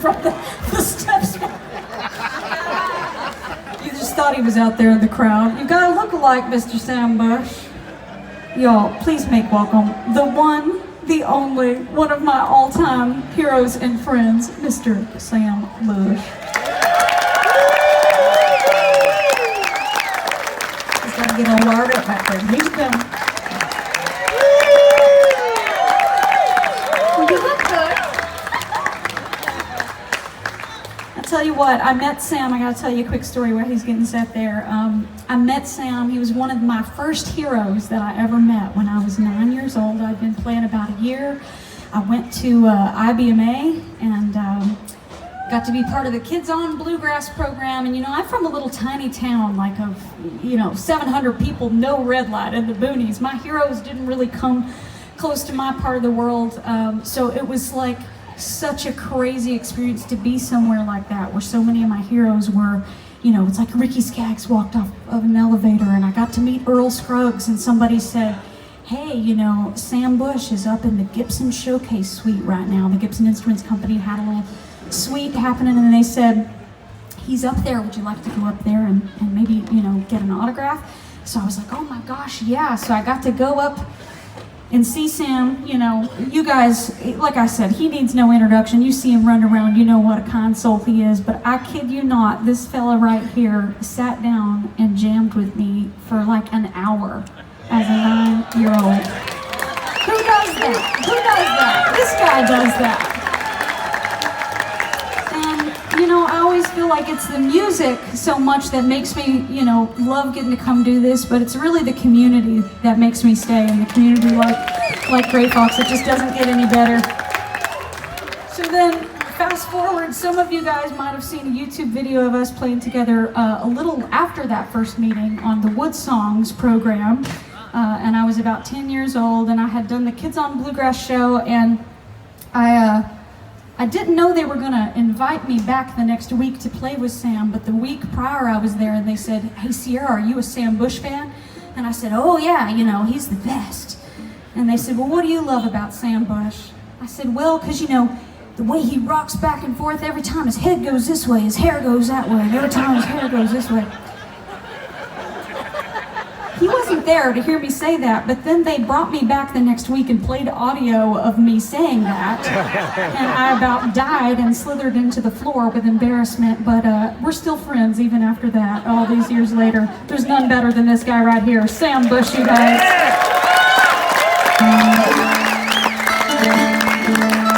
from the steps. You just thought he was out there in the crowd. You gotta look alike, Mr. Sam Bush. Y'all, please make welcome the one, the only, one of my all-time heroes and friends, Mr. Sam Bush. He's gotta get all wired up back there. Here you go. You look good. I'll tell you what, I met Sam. I gotta tell you a quick story while he's getting set there. I met Sam. He was one of my first heroes that I ever met when I was 9 years old. I'd been playing about a year. I went to IBMA and got to be part of the Kids on Bluegrass program. And I'm from a little tiny town, like of 700 people, no red light in the boonies. My heroes didn't really come close to my part of the world, so it was like such a crazy experience to be somewhere like that, where so many of my heroes were. It's like Ricky Skaggs walked off of an elevator, and I got to meet Earl Scruggs, and somebody said, hey, Sam Bush is up in the Gibson Showcase Suite right now. The Gibson Instruments Company had a little suite happening, and they said, he's up there, would you like to go up there and maybe, get an autograph? So I was like, oh my gosh, yeah. So I got to go up and see Sam. You guys, like I said, he needs no introduction. You see him run around, you know what a kind soul he is. But I kid you not, this fella right here sat down and jammed with me for like an hour as a 9-year-old. Who does that? Who does that? This guy does that. I always feel like it's the music so much that makes me, love getting to come do this, but it's really the community that makes me stay, and the community like Gray Fox, it just doesn't get any better. So then, fast forward, some of you guys might have seen a YouTube video of us playing together a little after that first meeting on the Wood Songs program, and I was about 10 years old, and I had done the Kids on Bluegrass show, and I didn't know they were going to invite me back the next week to play with Sam, but the week prior I was there and they said, hey Sierra, are you a Sam Bush fan? And I said, oh yeah, he's the best. And they said, well, what do you love about Sam Bush? I said, well, because the way he rocks back and forth, every time his head goes this way, his hair goes that way, and every time his hair goes this way. He wasn't there to hear me say that, but then they brought me back the next week and played audio of me saying that, and I about died and slithered into the floor with embarrassment, but we're still friends even after that, all these years later. There's none better than this guy right here, Sam Bush, you guys.